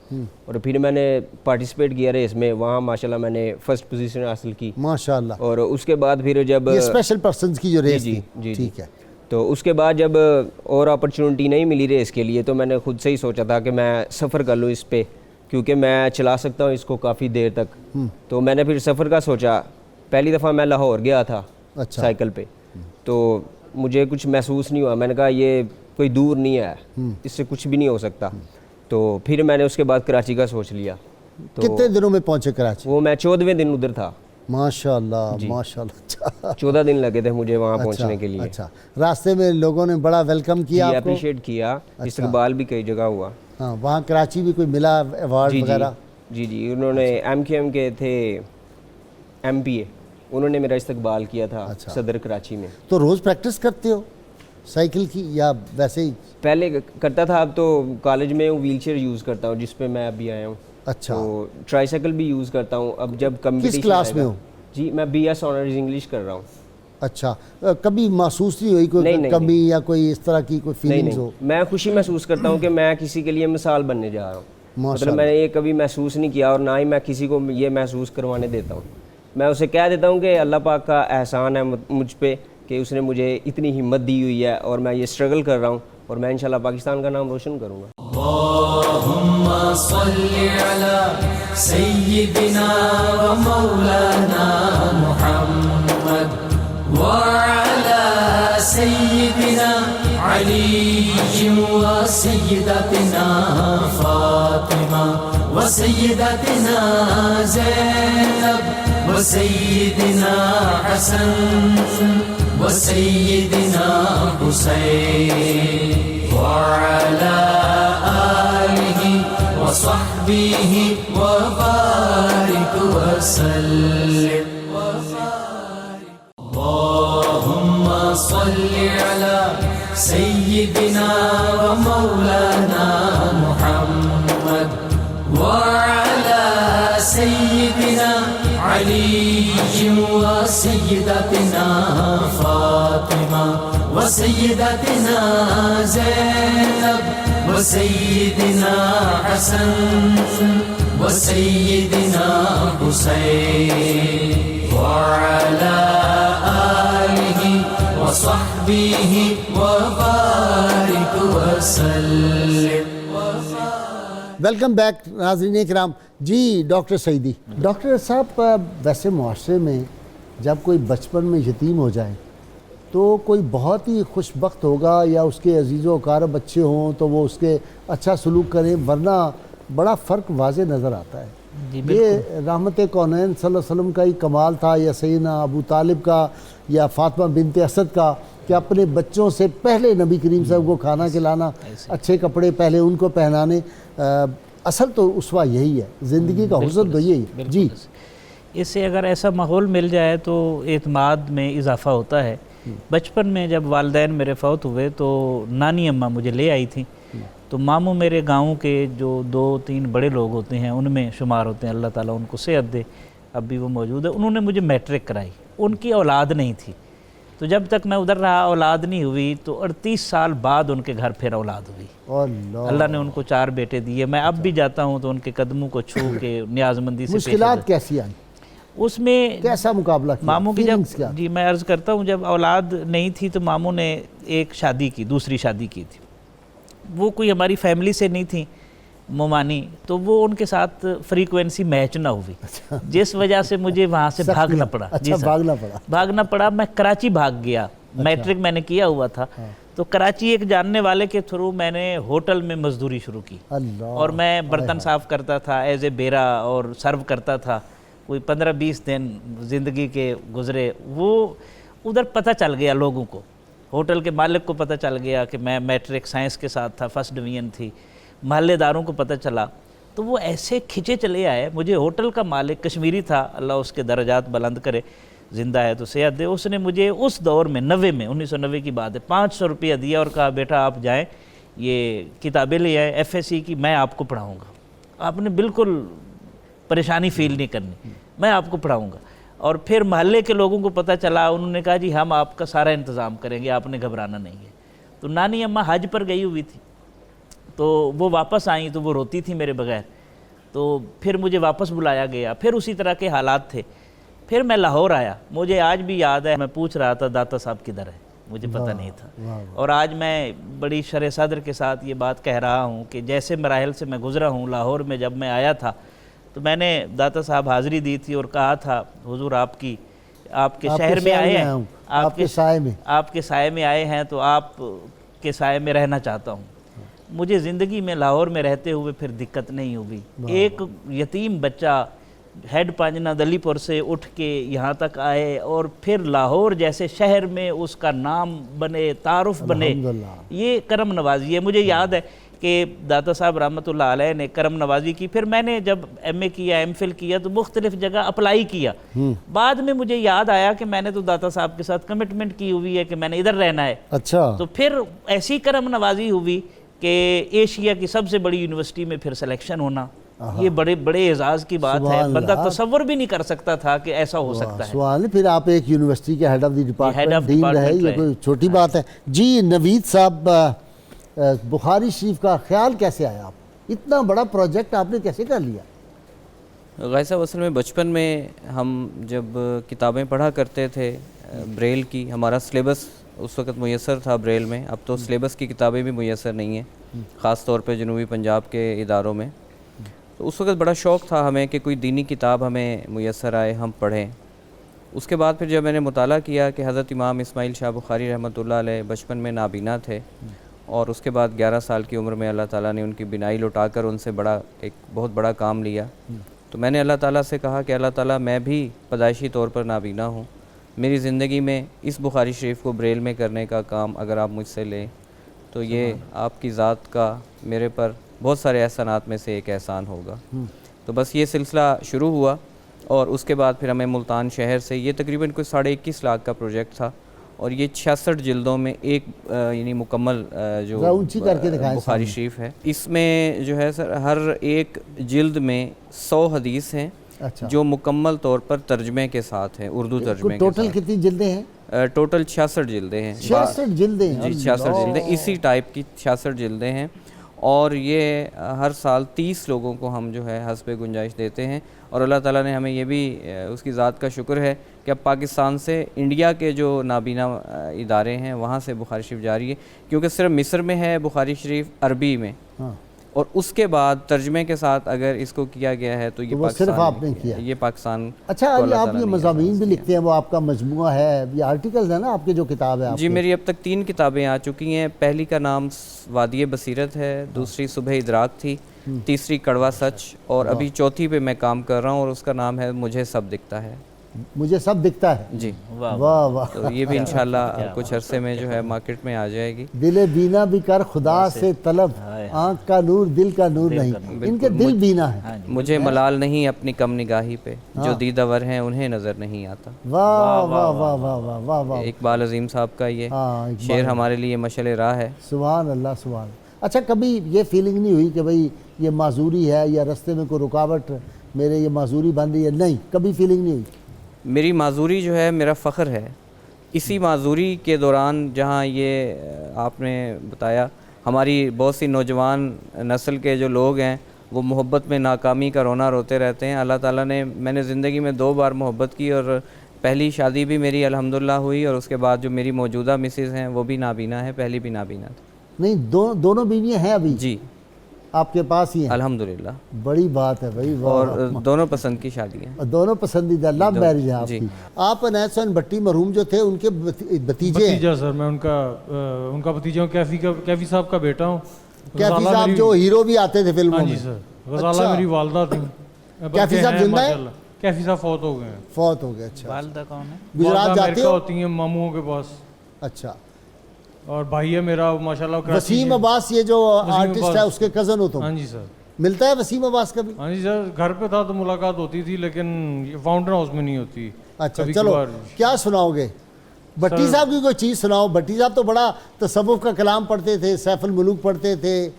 اور پھر میں نے پارٹیسپیٹ کیا ریس میں. وہاں ماشاءاللہ میں نے فرسٹ پوزیشن حاصل کی ماشاءاللہ. اور اس کے بعد پھر جب یہ اسپیشل پرسنز کی جو ریس جی تھی, ٹھیک ہے, تو اس کے بعد جب اور اپرچونٹی نہیں ملی ریس کے لیے تو میں نے خود سے ہی سوچا تھا کہ میں سفر کر لوں اس پہ, کیونکہ میں چلا سکتا ہوں اس کو کافی دیر تک. تو میں نے پھر سفر کا سوچا. پہلی دفعہ میں لاہور گیا تھا سائیکل پہ, تو مجھے کچھ محسوس نہیں ہوا. میں نے کہا یہ کوئی دور نہیں ہے, اس سے کچھ بھی نہیں ہو سکتا. تو پھر میں نے اس کے بعد کراچی کا سوچ لیا. کتنے دنوں میں پہنچے کراچی؟ وہ میں 14ویں دن ادھر تھا. ماشاءاللہ ماشاءاللہ. 14 دن لگے تھے مجھے وہاں پہنچنے کے لیے. اچھا, راستے میں لوگوں نے بڑا ویلکم کیا آپ کو؟ اپریشیٹ کیا, استقبال بھی کئی جگہ ہوا. ہاں, وہاں کراچی بھی کوئی ملا ایوارڈ وغیرہ؟ جی انہوں نے MKM کے تھے MPA, انہوں نے میرا استقبال کیا تھا صدر کراچی میں. تو روز پریکٹس کرتے ہو سائیکل کی یا ویسے ہی؟ پہلے کرتا تھا, اب تو کالج میں ویل چیئر یوز کرتا ہوں جس پہ میں ابھی آیا ہوں. اچھا. تو ٹرائی سائیکل بھی یوز کرتا ہوں. اب جب کمپٹیشن کس کلاس میں ہو؟ جی میں BS آنرز انگلش کر رہا ہوں. اچھا, کبھی محسوس نہیں ہوئی کوئی کمی یا کوئی اس طرح کی کوئی فیلنگز ہو؟ میں خوشی محسوس کرتا ہوں کہ میں کسی کے لیے مثال بننے جا رہا ہوں. مطلب میں نے یہ کبھی محسوس نہیں کیا, اور نہ ہی میں کسی کو یہ محسوس کروانے دیتا ہوں. میں اسے کہہ دیتا ہوں کہ اللہ پاک کا احسان ہے مجھ پہ کہ اس نے مجھے اتنی ہمت دی ہوئی ہے اور میں یہ اسٹرگل کر رہا ہوں اور میں انشاءاللہ پاکستان کا نام روشن کروں گا. اللہم صلی علی سیدنا و مولانا محمد وعلی سیدنا علی و سیدتنا فاطمہ و سیدتنا زینب و سیدنا حسن و سیدنا حسین وعلى آله وصحبه وبارك وسلم. اللهم صل على سيدنا ومولانا محمد وعلى سيدنا علي وسيدتنا فاطمة وسيدتنا زينب وسيدنا حسن وسيدنا حسين وعلى آله وصحبه وبارك وسلم. ویلکم بیک ناظرین اکرام. جی ڈاکٹر سعیدی، ڈاکٹر صاحب ویسے معاشرے میں جب کوئی بچپن میں یتیم ہو جائے تو کوئی بہت ہی خوش بخت ہوگا یا اس کے عزیز و اقارب اچھے ہوں تو وہ اس کے اچھا سلوک کریں، ورنہ بڑا فرق واضح نظر آتا ہے. یہ رحمت کونین صلی اللہ علیہ وسلم کا ہی کمال تھا یا سیدنا ابو طالب کا یا فاطمہ بنت اسد کا کہ اپنے بچوں سے پہلے نبی کریم صاحب کو کھانا کھلانا، اچھے کپڑے پہلے ان کو پہنانے. اصل تو اسوہ یہی ہے، زندگی کا حسن تو یہی ہے. جی اس سے اگر ایسا ماحول مل جائے تو اعتماد میں اضافہ ہوتا ہے. بچپن میں جب والدین میرے فوت ہوئے تو نانی اماں مجھے لے آئی تھیں، تو ماموں میرے گاؤں کے جو 2-3 بڑے لوگ ہوتے ہیں ان میں شمار ہوتے ہیں، اللہ تعالیٰ ان کو صحت دے، اب بھی وہ موجود ہے. انہوں نے مجھے میٹرک کرائی، ان کی اولاد نہیں تھی، تو جب تک میں ادھر رہا اولاد نہیں ہوئی تو 38 سال بعد ان کے گھر پھر اولاد ہوئی. اللہ نے ان کو 4 بیٹے دیے. میں اب بھی جاتا ہوں تو ان کے قدموں کو چھو کے نیاز مندی سے مشکلات کیسی آئیں؟ اس میں کیسا مقابلہ کیا؟ ماموں کی جی میں عرض کرتا ہوں، جب اولاد نہیں تھی تو ماموں نے ایک شادی کی، دوسری شادی کی تھی. وہ کوئی ہماری فیملی سے نہیں تھی مومانی، تو وہ ان کے ساتھ فریکوینسی میچ نہ ہوئی، جس وجہ سے مجھے وہاں سے بھاگنا پڑا. بھاگنا پڑا. میں کراچی بھاگ گیا. میٹرک میں نے کیا ہوا تھا تو کراچی ایک جاننے والے کے تھرو میں نے ہوٹل میں مزدوری شروع کی، اور میں برتن صاف کرتا تھا ایز اے بیرا اور سرو کرتا تھا. کوئی 15-20 دن زندگی کے گزرے. وہ ادھر پتہ چل گیا لوگوں کو، ہوٹل کے مالک کو پتہ چل گیا کہ میں میٹرک سائنس کے ساتھ تھا، 1st ڈویژن تھی. محلے داروں کو پتہ چلا تو وہ ایسے کھچے چلے آئے. مجھے ہوٹل کا مالک کشمیری تھا، اللہ اس کے درجات بلند کرے، زندہ ہے تو صحت دے. اس نے مجھے اس دور میں 1990 کی بات ہے 500 روپیہ دیا اور کہا بیٹا آپ جائیں یہ کتابیں لے آئیں FSC کی، میں آپ کو پڑھاؤں گا. آپ نے بالکل پریشانی فیل نہیں کرنی، میں آپ کو پڑھاؤں گا. اور پھر محلے کے لوگوں کو پتہ چلا، انہوں نے کہا جی ہم آپ کا سارا انتظام کریں گے، آپ نے گھبرانا نہیں ہے. تو نانی اماں حج پر گئی ہوئی تھی تو وہ واپس آئیں تو وہ روتی تھی میرے بغیر. تو پھر مجھے واپس بلایا گیا. پھر اسی طرح کے حالات تھے. پھر میں لاہور آیا. مجھے آج بھی یاد ہے، میں پوچھ رہا تھا داتا صاحب کدھر ہے، مجھے پتہ نہیں تھا. اور آج میں بڑی شرح صدر کے ساتھ یہ بات کہہ رہا ہوں کہ جیسے مراحل سے میں گزرا ہوں، لاہور میں جب میں آیا تھا تو میں نے داتا صاحب حاضری دی تھی اور کہا تھا حضور آپ کے شہر میں آئے ہیں، آپ کے سائے میں آئے ہیں تو آپ کے سائے میں رہنا چاہتا ہوں. مجھے زندگی میں لاہور میں رہتے ہوئے پھر دقت نہیں ہوئی. ایک یتیم بچہ ہیڈ پانجنا دلی پور سے اٹھ کے یہاں تک آئے اور پھر لاہور جیسے شہر میں اس کا نام بنے، تعارف بنے، یہ کرم نوازی ہے. مجھے یاد ہے کہ داتا صاحب رحمۃ اللہ علیہ نے کرم نوازی کی. پھر میں نے جب MA کیا، MPhil کیا تو مختلف جگہ اپلائی کیا. بعد میں مجھے یاد آیا کہ میں نے تو داتا صاحب کے ساتھ کمٹمنٹ کی ہوئی ہے کہ میں نے ادھر رہنا ہے. اچھا. تو پھر ایسی کرم نوازی ہوئی کہ ایشیا کی سب سے بڑی یونیورسٹی میں پھر سلیکشن ہونا، یہ بڑے اعزاز کی بات ہے. بندہ تصور بھی نہیں کر سکتا تھا کہ ایسا ہو سکتا ہے. سوال پھر آپ ایک یونیورسٹی کے ہیڈ آف دی ڈپارٹمنٹ ڈین رہے، یہ کوئی چھوٹی بات ہے. جی نوید صاحب، بخاری شریف کا خیال کیسے آیا؟ آپ اتنا بڑا پروجیکٹ آپ نے کیسے کر لیا؟ غازی صاحب اصل میں بچپن میں ہم جب کتابیں پڑھا کرتے تھے بریل کی، ہمارا سلیبس اس وقت میسر تھا بریل میں، اب تو سلیبس کی کتابیں بھی میسر نہیں ہیں، خاص طور پہ جنوبی پنجاب کے اداروں میں. تو اس وقت بڑا شوق تھا ہمیں کہ کوئی دینی کتاب ہمیں میسر آئے، ہم پڑھیں. اس کے بعد پھر جب میں نے مطالعہ کیا کہ حضرت امام اسماعیل شاہ بخاری رحمۃ اللہ علیہ بچپن میں نابینا تھے، اور اس کے بعد 11 سال کی عمر میں اللہ تعالیٰ نے ان کی بینائی لوٹا کر ان سے ایک بہت بڑا کام لیا. تو میں نے اللہ تعالیٰ سے کہا کہ اللہ تعالیٰ میں بھی پیدائشی طور پر نابینا ہوں، میری زندگی میں اس بخاری شریف کو بریل میں کرنے کا کام اگر آپ مجھ سے لیں تو یہ آپ کی ذات کا میرے پر بہت سارے احسانات میں سے ایک احسان ہوگا. تو بس یہ سلسلہ شروع ہوا، اور اس کے بعد پھر ہمیں ملتان شہر سے یہ تقریباً کوئی 21.5 لاکھ کا پروجیکٹ تھا، اور یہ 66 جلدوں میں ایک یعنی مکمل جو بخاری شریف ہے، اس میں جو ہے سر ہر ایک جلد میں 100 حدیث ہیں جو مکمل طور پر ترجمے کے ساتھ ہیں، اردو ترجمے کے ساتھ. ٹوٹل کتنی جلدیں ہیں؟ ٹوٹل 66 جلدیں ہیں. 66 جلدیں؟ جی 66 جلدیں، اسی ٹائپ کی 66 جلدیں ہیں، اور یہ ہر سال 30 لوگوں کو ہم جو ہے حسب گنجائش دیتے ہیں. اور اللہ تعالیٰ نے ہمیں یہ بھی اس کی ذات کا شکر ہے کہ اب پاکستان سے انڈیا کے جو نابینا ادارے ہیں وہاں سے بخاری شریف جاری ہے، کیونکہ صرف مصر میں ہے بخاری شریف عربی میں، اور اس کے بعد ترجمے کے ساتھ اگر اس کو کیا گیا ہے تو یہ صرف آپ نے کیا، یہ پاکستان. اچھا آپ یہ مضامین بھی لکھتے ہیں، وہ آپ کا مجموعہ ہے، یہ آرٹیکلز ہے نا آپ کے جو کتاب ہے؟ جی میری اب تک 3 کتابیں آ چکی ہیں. پہلی کا نام وادی بصیرت ہے، دوسری صبح ادراک تھی، تیسری کڑوا سچ، اور ابھی چوتھی پہ میں کام کر رہا ہوں اور اس کا نام ہے مجھے سب دکھتا ہے. مجھے سب دکھتا ہے. جی واہ واہ. تو یہ بھی انشاءاللہ کچھ عرصے میں جو ہے مارکیٹ میں آ جائے گی. دل بینا بھی کر خدا سے طلب، آنکھ کا نور دل کا نور نہیں. ان کے دل بینا ہے. مجھے ملال نہیں اپنی کم نگاہی پہ، جو دیدہ ور ہیں انہیں نظر نہیں آتا. واہ واہ واہ واہ واہ واہ. اقبال عظیم صاحب کا یہ شعر ہمارے لیے مشعل راہ ہے. سبحان اللہ سبحان اللہ. اچھا کبھی یہ فیلنگ نہیں ہوئی کہ بھئی یہ معذوری ہے یا رستے میں کوئی رکاوٹ میرے یہ معذوری بن رہی ہے؟ نہیں، کبھی فیلنگ نہیں ہوئی؟ میری معذوری جو ہے میرا فخر ہے. اسی معذوری کے دوران جہاں یہ آپ نے بتایا ہماری بہت سی نوجوان نسل کے جو لوگ ہیں وہ محبت میں ناکامی کا رونا روتے رہتے ہیں. اللہ تعالیٰ نے، میں نے زندگی میں 2 بار محبت کی، اور پہلی شادی بھی میری الحمدللہ ہوئی، اور اس کے بعد جو میری موجودہ مسز ہیں وہ بھی نابینا ہے، پہلی بھی نابینا تھی. نہیں دونوں بیویاں ہیں ابھی؟ جی آپ کے پاس ہی ہیں؟ الحمدللہ. بڑی بات ہے بھائی. اور دونوں پسند کی شادی ہیں، دونوں پسندیدہ لو میرج ہے آپ کی. آپ عنایت حسین بھٹی مرحوم جو تھے ان کے بھتیجے ہیں؟ بھتیجا سر، میں ان کا بھتیجا ہوں، کیفی صاحب کا بیٹا ہوں. کیفی صاحب جو ہیرو بھی آتے تھے فلموں میں؟ جی سر. غزالہ میری والدہ تھیں. کیفی صاحب زندہ ہیں؟ کیفی صاحب فوت ہو گئے ہیں. فوت ہو گئے. اچھا. والدہ کون ہے؟ گجرات جاتے ہوتی ہیں ماموں کے پاس. اچھا. اور بھائی ہے میرا ماشاءاللہ وسیم عباس، یہ جو آرٹسٹ ہے اس کے کزن ہو تم؟ ہاں جی سر. ملتا ہے وسیم عباس کبھی؟ ہاں جی سر، گھر پہ تھا تو ملاقات ہوتی تھی، لیکن فاؤنٹین ہاؤس میں نہیں ہوتی. اچھا چلو، کیا سناؤ گے؟ بھٹی صاحب کی کوئی چیز سناؤ. بھٹی صاحب تو بڑا تصوف کا کلام پڑھتے تھے، سیف الملوک پڑھتے تھے،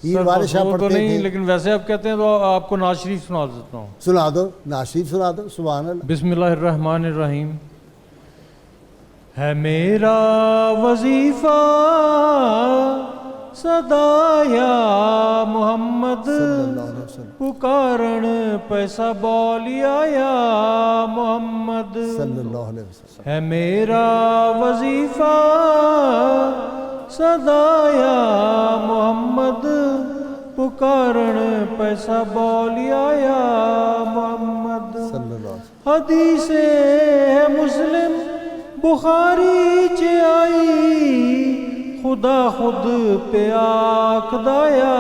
ہیر وارث شاہ پڑھتے تھے. نہیں، لیکن ویسے آپ کہتے ہیں تو آپ کو نعت شریف سنا دیتا ہوں. سنا دو، نعت شریف سنا دو. سبحان اللہ. بسم اللہ الرحمن الرحیم. ہے میرا وظیفہ صدا یا محمد، پکارن پیسہ بولیا یا محمد. ہے میرا وظیفہ صدا یا محمد، پکارن پیسہ بولیا یا محمد. حدیث ہے مسلم بخاری چ آئی، خدا خود پہ آکدا یا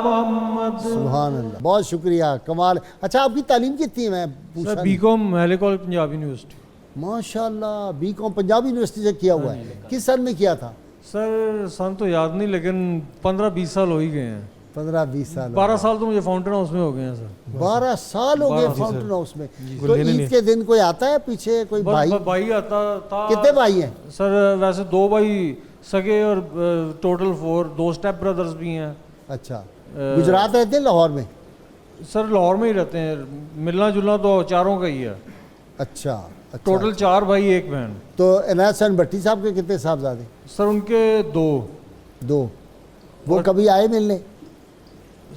محمد. سبحان اللہ. بہت شکریہ، کمال. اچھا آپ کی تعلیم کتنی ہے؟ سر be com مہلے college Punjab university. ماشاءاللہ، بی کام پنجاب یونیورسٹی سے کیا ہوا ہے. کس سن میں کیا تھا؟ سر سن تو یاد نہیں، لیکن 15-20 سال ہو ہی گئے ہیں. 15-20 سال. 12 سال تو مجھے فاؤنٹین ہاؤس میں ہو گئے ہیں سر. 12 سال ہو گئے فاؤنٹین ہاؤس میں. تو عید کے دن کوئی آتا ہے پیچھے؟ کوئی بھائی آتا تھا. کتنے بھائی ہیں سر؟ ویسے 2 بھائی سگے اور ٹوٹل 4، 2 اسٹیپ بردرز بھی ہیں. اچھا. گجرات رہتے ہیں لاہور میں؟ سر لاہور میں ہی رہتے ہیں. ملنا جلنا تو چاروں کا ہی ہے. اچھا. ٹوٹل 4 بھائی 1 بہن. تو عنایت حسین بھٹی صاحب کے کتنے صاحبزادے؟ سر ان کے 2. وہ کبھی آئے ملنے؟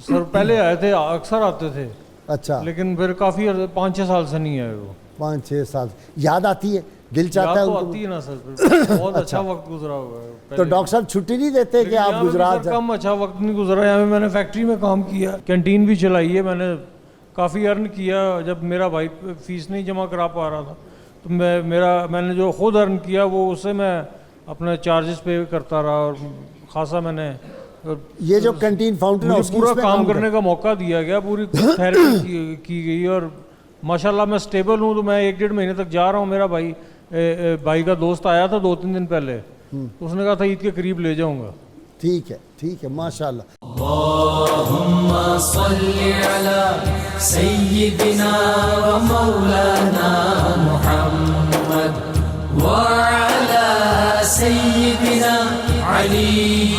سر پہلے آئے تھے، اکثر آتے تھے. اچھا لیکن پھر کافی 5-6 سال سے نہیں ہے وہ. 5-6 سال. یاد آتی ہے, دل چاہتا ہے تو ان کو؟ آتی ہے نا سر, بہت اچھا وقت گزرا ہوا ہے. تو ڈاکٹر صاحب چھٹی نہیں دیتے کہ آپ گجرات جائیں؟ کم اچھا وقت نہیں گزرا. یہاں میں نے فیکٹری میں کام کیا, کینٹین بھی چلائی ہے, میں نے کافی ارن کیا. جب میرا بھائی فیس نہیں جمع کرا پا رہا تھا تو میں نے جو خود ارن کیا وہ اس سے میں اپنے چارجز پے کرتا رہا, اور خاصا میں نے یہ جو کینٹین فاؤنٹین مجھے پورا کام کرنے کا موقع دیا گیا, پوری تھیراپی کی گئی, اور ماشاءاللہ میں سٹیبل ہوں. تو میں 1-1.5 مہینے تک جا رہا ہوں. میرا بھائی کا دوست آیا تھا 2-3 دن پہلے, اس نے کہا تھا عید کے قریب لے جاؤں گا. ٹھیک ہے ماشاءاللہ. اللہم صلی علی سیدنا و مولانا محمد وعلی سیدنا علی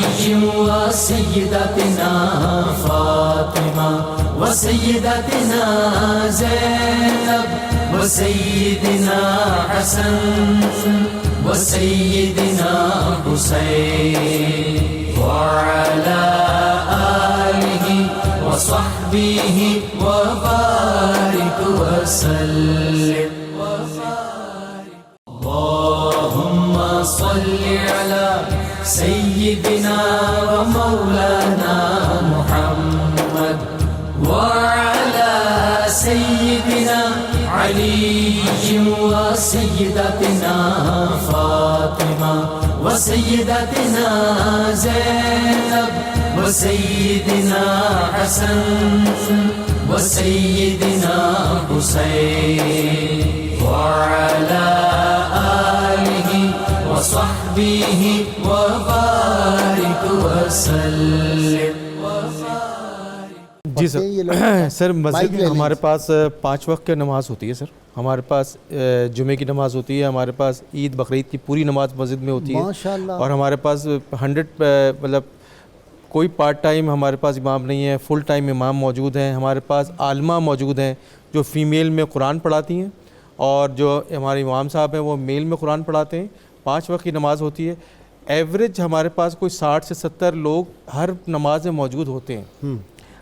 و سیدتنا فاطمہ و سیدتنا زینب و سیدنا حسن و سیدنا حسین وعلى آله وصحبه وبارك وسلم. اللهم صل على سيدنا ومولانا محمد وعلى سيدنا علي وسيدتنا فاطمة وسيدتنا زينب وسيدنا حسن وسيدنا حسين وعلى آله وصحبه وبارك وسلم. جی سر مسجد میں ہمارے پاس 5 وقت کی نماز ہوتی ہے سر. ہمارے پاس جمعے کی نماز ہوتی ہے, ہمارے پاس عید بقرعید کی پوری نماز مسجد میں ہوتی ہے ماشاءاللہ. اور ہمارے پاس 100 مطلب کوئی پارٹ ٹائم ہمارے پاس امام نہیں ہے, فل ٹائم امام موجود ہیں. ہمارے پاس عالمہ موجود ہیں جو فیمیل میں قرآن پڑھاتی ہیں, اور جو ہمارے امام صاحب ہیں وہ میل میں قرآن پڑھاتے ہیں. 5 وقت کی نماز ہوتی ہے. ایوریج ہمارے پاس کوئی 60 سے 70 لوگ ہر نماز میں موجود ہوتے ہیں.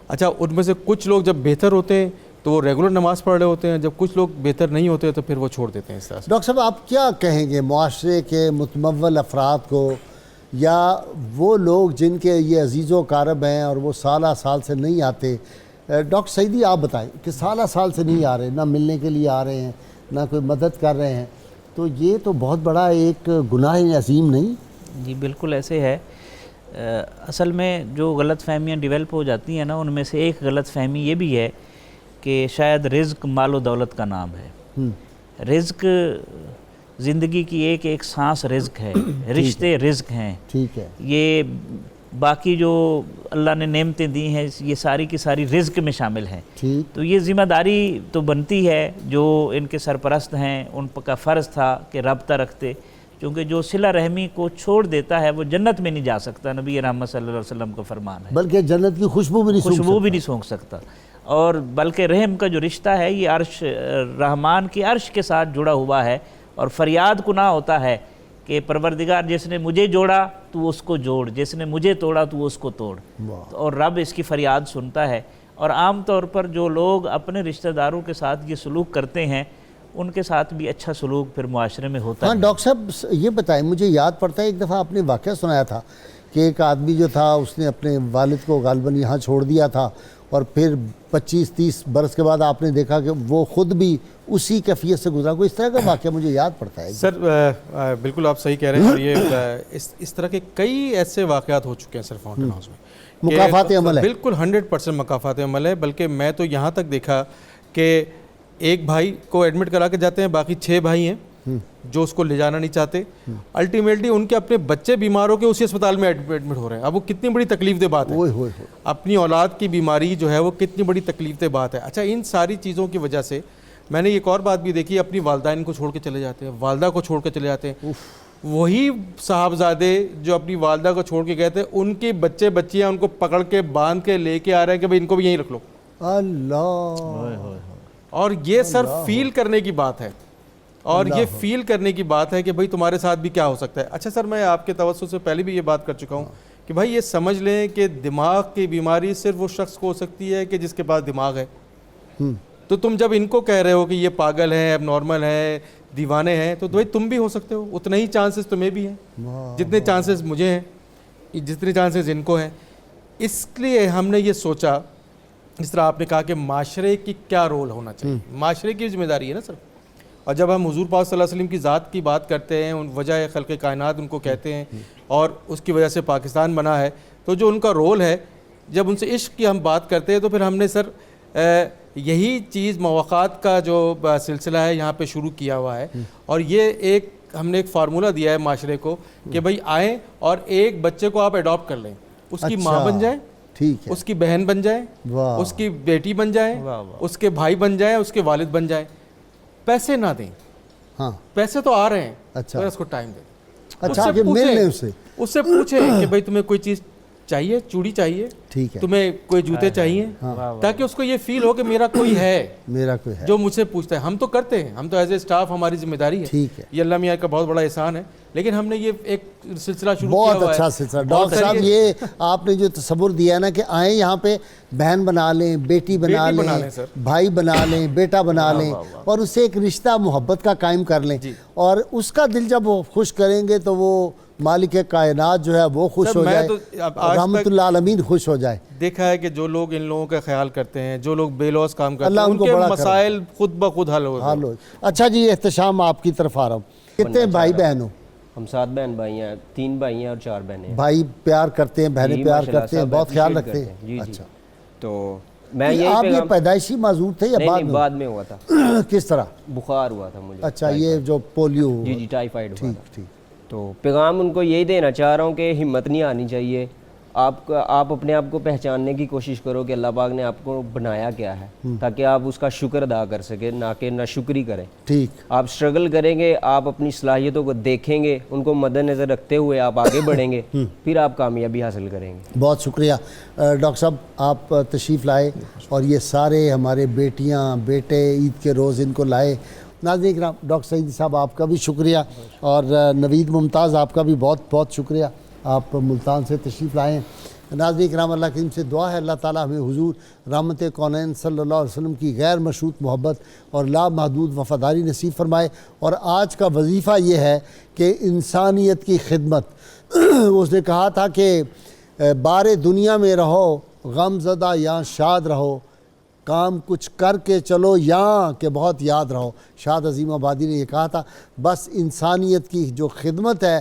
اچھا, ان میں سے کچھ لوگ جب بہتر ہوتے ہیں تو وہ ریگولر نماز پڑھ رہے ہوتے ہیں, جب کچھ لوگ بہتر نہیں ہوتے تو پھر وہ چھوڑ دیتے ہیں اس طرح سے. ڈاکٹر صاحب آپ کیا کہیں گے معاشرے کے متمول افراد کو, یا وہ لوگ جن کے یہ عزیز و اقارب ہیں اور وہ سالہ سال سے نہیں آتے؟ ڈاکٹر سعیدی آپ بتائیں کہ سالہ سال سے نہیں آ رہے, نہ ملنے کے لیے آ رہے ہیں, نہ کوئی مدد کر رہے ہیں, تو یہ تو بہت بڑا ایک گناہ عظیم نہیں؟ جی بالکل ایسے ہے. اصل میں جو غلط فہمیاں ڈیولپ ہو جاتی ہیں نا, ان میں سے ایک غلط فہمی یہ بھی ہے کہ شاید رزق مال و دولت کا نام ہے. رزق زندگی کی ایک سانس رزق ہے, رشتے رزق ہیں. ٹھیک ہے. یہ باقی جو اللہ نے نعمتیں دی ہیں یہ ساری کی ساری رزق میں شامل ہیں. تو یہ ذمہ داری تو بنتی ہے جو ان کے سرپرست ہیں, ان کا فرض تھا کہ رابطہ رکھتے, کیونکہ جو صلہ رحمی کو چھوڑ دیتا ہے وہ جنت میں نہیں جا سکتا. نبی رحمت صلی اللہ علیہ وسلم کا فرمان ہے, بلکہ جنت کی خوشبو بھی نہیں سونگھ سکتا. اور بلکہ رحم کا جو رشتہ ہے یہ عرش رحمان کی عرش کے ساتھ جڑا ہوا ہے, اور فریاد کنا ہوتا ہے کہ پروردگار جس نے مجھے جوڑا تو اس کو جوڑ, جس نے مجھے توڑا تو اس کو توڑ. اور رب اس کی فریاد سنتا ہے. اور عام طور پر جو لوگ اپنے رشتہ داروں کے ساتھ یہ سلوک کرتے ہیں ان کے ساتھ بھی اچھا سلوک پھر معاشرے میں ہوتا ہے. ہاں ڈاکٹر صاحب یہ بتائیں, مجھے یاد پڑتا ہے ایک دفعہ آپ نے واقعہ سنایا تھا کہ ایک آدمی جو تھا اس نے اپنے والد کو غالباً یہاں چھوڑ دیا تھا, اور پھر 25-30 برس کے بعد آپ نے دیکھا کہ وہ خود بھی اسی کیفیت سے گزرا. کوئی اس طرح کا واقعہ مجھے یاد پڑتا ہے. سر بالکل آپ صحیح کہہ رہے ہیں, اور یہ اس طرح کے کئی ایسے واقعات ہو چکے ہیں سر فاؤنٹین ہاؤس میں. مکافات عمل ہے, بالکل 100% مکافات عمل ہے. بلکہ میں تو یہاں تک دیکھا کہ ایک بھائی کو ایڈمٹ کرا کے جاتے ہیں, باقی 6 بھائی ہیں جو اس کو لے جانا نہیں چاہتے. الٹیمیٹلی ان کے اپنے بچے بیمار ہو کے اسی اسپتال میں ایڈمٹ ہو رہے ہیں. اب وہ کتنی بڑی تکلیف دہ بات ہے, اپنی اولاد کی بیماری جو ہے وہ کتنی بڑی تکلیف دہ بات ہے. اچھا, ان ساری چیزوں کی وجہ سے میں نے ایک اور بات بھی دیکھی, اپنی والدین کو چھوڑ کے چلے جاتے ہیں, والدہ کو چھوڑ کے چلے جاتے ہیں. وہی صاحبزادے جو اپنی والدہ کو چھوڑ کے گئے تھے, ان کے بچے بچیاں ان کو پکڑ کے باندھ کے لے کے آ رہے ہیں کہ بھائی ان کو بھی یہیں رکھ لو. اللہ. اور یہ سر فیل کرنے کی بات ہے, اور یہ فیل کرنے کی بات ہے کہ بھائی تمہارے ساتھ بھی کیا ہو سکتا ہے. اچھا سر, میں آپ کے توسط سے پہلے بھی یہ بات کر چکا ہوں کہ بھائی یہ سمجھ لیں کہ دماغ کی بیماری صرف وہ شخص کو ہو سکتی ہے کہ جس کے پاس دماغ ہے. تو تم جب ان کو کہہ رہے ہو کہ یہ پاگل ہیں, اب نارمل ہیں, دیوانے ہیں, تو بھائی تم بھی ہو سکتے ہو, اتنے ہی چانسز تمہیں بھی ہیں جتنے چانسز مجھے ہیں, جتنے چانسز ان کو ہیں. اس لیے ہم نے یہ سوچا, اس طرح آپ نے کہا کہ معاشرے کی کیا رول ہونا چاہیے, معاشرے کی ذمہ داری ہے نا سر. اور جب ہم حضور پاک صلی اللہ علیہ وسلم کی ذات کی بات کرتے ہیں, ان وجہ خلق کائنات ان کو کہتے ہیں, اور اس کی وجہ سے پاکستان بنا ہے, تو جو ان کا رول ہے, جب ان سے عشق کی ہم بات کرتے ہیں, تو پھر ہم نے سر یہی چیز مواقعات کا جو سلسلہ ہے یہاں پہ شروع کیا ہوا ہے. اور یہ ایک ہم نے ایک فارمولہ دیا ہے معاشرے کو کہ بھائی آئیں اور ایک بچے کو آپ ایڈاپٹ کر لیں, اس کی ماں بن جائیں, ٹھیک ہے, اس کی بہن بن جائیں, اس کی بیٹی بن جائیں, اس کے بھائی بن جائیں, اس کے والد بن جائیں. پیسے نہ دیں, ہاں پیسے تو آ رہے ہیں, اچھا اس کو ٹائم دیں. اچھا کہ ملنے اس سے پوچھیں کہ بھائی تمہیں کوئی چیز چاہیے, چوڑی چاہیے, ٹھیک ہے, تمہیں کوئی جوتے چاہیے, تاکہ اس کو یہ فیل ہو کہ میرا کوئی ہے, میرا کوئی ہے جو مجھ سے پوچھتا ہے. ہم تو کرتے ہیں, ہم تو ایز اے اسٹاف ہماری ذمہ داری ہے, ٹھیک ہے, یہ اللہ میاں کا بہت بڑا احسان ہے. لیکن ہم نے یہ ایک سلسلہ شروع کیا بہت ہوا ہے. اچھا سلسلہ. ڈاکٹر صاحب یہ آپ نے جو تصور دیا ہے نا کہ آئیں یہاں پہ بہن بنا لیں, بیٹی بنا لیں, بھائی بنا لیں, بیٹا بنا لیں, اور اسے ایک رشتہ محبت کا قائم کر لیں, اور اس کا دل جب وہ خوش کریں گے تو وہ مالک کائنات جو ہے وہ خوش ہو جائے, رحمت اللہ عالمین خوش ہو جائے. دیکھا ہے کہ جو لوگ ان لوگوں کا خیال کرتے ہیں, جو لوگ بے لوث کام کرتے ہیں, ان کے مسائل خود بخود حل ہو. اچھا جی, احتشام آپ کی طرف آ رہا ہوں. کتنے بھائی بہن ہو؟ ہم 7 بہن بھائی ہیں, 3 بھائی ہیں اور 4 بہنیں ہیں. بھائی پیار کرتے ہیں, بہنیں پیار کرتے ہیں, بہت خیال رکھتے ہیں. جی اچھا, تو میں آپ یہ پیدائشی معذور تھے یا بعد میں ہوا تھا؟ کس طرح بخار ہوا تھا مجھے. اچھا, یہ جو پولیو. جی ٹائیفائڈ ہوا تھا. ٹھیک. تو پیغام ان کو یہی دینا چاہ رہا ہوں کہ ہمت نہیں آنی چاہیے. آپ اپنے آپ کو پہچاننے کی کوشش کرو کہ اللہ پاک نے آپ کو بنایا کیا ہے, تاکہ آپ اس کا شکر ادا کر سکیں, نہ کہ ناشکری کریں. ٹھیک, آپ اسٹرگل کریں گے, آپ اپنی صلاحیتوں کو دیکھیں گے, ان کو مد نظر رکھتے ہوئے آپ آگے بڑھیں گے, پھر آپ کامیابی حاصل کریں گے. بہت شکریہ ڈاکٹر صاحب, آپ تشریف لائے اور یہ سارے ہمارے بیٹیاں بیٹے عید کے روز ان کو لائے. ناظرین کرام, ڈاکٹر سعیدی صاحب آپ کا بھی شکریہ, اور نوید ممتاز آپ کا بھی بہت بہت شکریہ, آپ ملتان سے تشریف لائے ہیں. ناظرین کرام, اللہ کریم سے دعا ہے اللہ تعالیٰ ہمیں حضور رحمت کونین صلی اللہ علیہ وسلم کی غیر مشروط محبت اور لامحدود وفاداری نصیب فرمائے. اور آج کا وظیفہ یہ ہے کہ انسانیت کی خدمت. اس نے کہا تھا کہ بار دنیا میں رہو غم زدہ یا شاد رہو, کام کچھ کر کے چلو یا کہ بہت یاد رہو. شاد عظیم آبادی نے یہ کہا تھا. بس انسانیت کی جو خدمت ہے,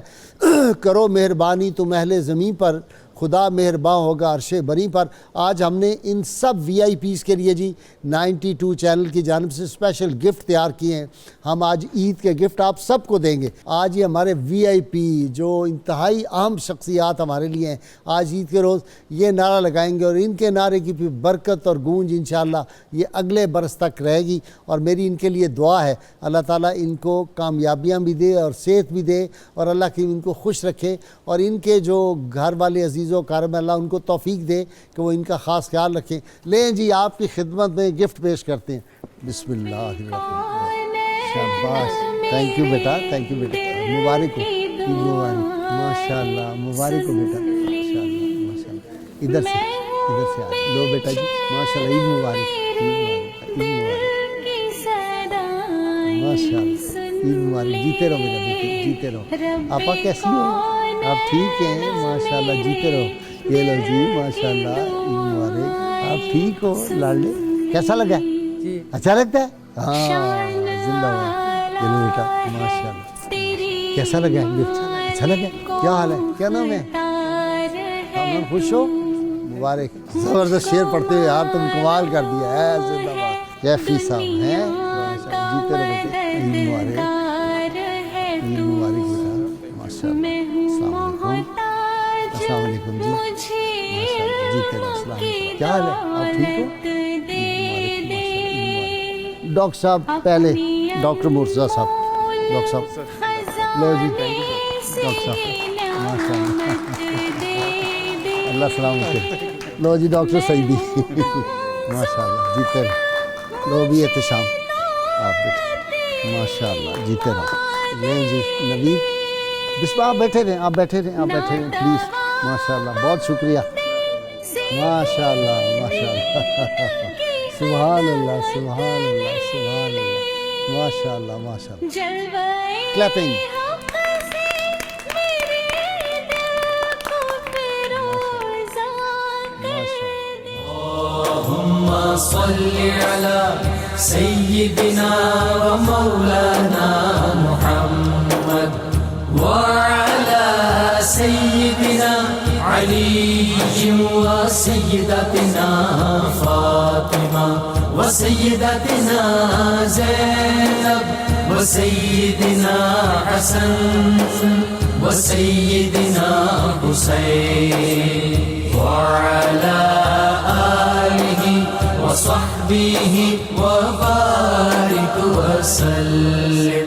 کرو مہربانی تم اہل زمین پر, خدا مہرباں ہوگا عرش بری پر. آج ہم نے ان سب وی آئی پیز کے لیے جی 92 چینل کی جانب سے اسپیشل گفٹ تیار کیے ہیں. ہم آج عید کے گفٹ آپ سب کو دیں گے. آج یہ ہمارے وی آئی پی جو انتہائی اہم شخصیات ہمارے لیے ہیں, آج عید کے روز یہ نعرہ لگائیں گے, اور ان کے نعرے کی بھی برکت اور گونج انشاءاللہ یہ اگلے برس تک رہے گی. اور میری ان کے لیے دعا ہے اللہ تعالیٰ ان کو کامیابیاں بھی دے اور صحت بھی دے, اور اللہ کی ان کو خوش رکھے, اور ان کے جو گھر والے عزیز و کارم اللہ ان کو توفیق دے کہ وہ ان کا خاص خیال رکھیں. لیں جی, آپ کی خدمت میں گفٹ پیش کرتے ہیں. بسم اللہ الرحمن الرحیم. شاباش, تھینک یو بیٹا, تھینک یو بیٹا, مبارک ہو, عید مبارک, ماشاء اللہ مبارک ہو بیٹا, ماشاء اللہ ماشاء اللہ. ادھر سے آ لو بیٹا جی, ماشاء اللہ, عید مبارک, عید مبارک, ماشاء اللہ, عید مبارک. جیتے رہو میرا بیٹی, جیتے رہو. آپا کیسی ہو؟ آپ ٹھیک ہیں ماشاء اللہ, جیتے رہو. یہ لو جی, ماشاء اللہ, عید مبارک. آپ ٹھیک ہو لاڈلے؟ کیسا لگا؟ اچھا لگتا ہے؟ ہاں, زندہ باد. یہ لو بیٹا, ماشاء اللہ. کیسا لگا ہے گفٹ؟ اچھا لگا؟ کیا حال ہے, کیا نام ہے؟ ہم خوش ہو, مبارک. زبردست شعر پڑھتے ہوئے یار تم کمال کر دیا ہے. زندہ باد. کیفی صاحب ہیں, جیتے رہو بیٹے. عید مبارک, عید مبارک بیٹا, ماشاء اللہ. السلام علیکم جی, ماشاء اللہ, جیتے رہو. السلام علیکم, کیا حال ہے, آپ ٹھیک ہو؟ ڈاکٹر صاحب پہلے, ڈاکٹر مرتضیٰ صاحب, ڈاکٹر صاحب لو جی, ڈاکٹر صاحب ماشاء اللہ, اللہ سلامت کرے. لو جی ڈاکٹر سعیدی, ماشاء اللہ, جیتے رہو. لو بھی احتشام آپ بیٹھے, ماشاء اللہ, جیتے رہو. لیں جی نوید, بسم آپ بیٹھے رہیں, آپ بیٹھے رہیں, آپ بیٹھے رہیں پلیز. ماشاء اللہ, بہت شکریہ, ماشاء اللہ, ماشاء اللہ. سبحان اللہ سبحان اللہ سبحان اللہ، ماشاء اللہ ماشاء اللہ. کلیپنگ. اللهم صل على سيدنا ومولانا محمد وعلى سيدنا علي وسيدتنا فاطمة وسيدتنا زينب وسيدنا حسن وسيدنا حسين وعلى آله وصحبه وبارك وسلم.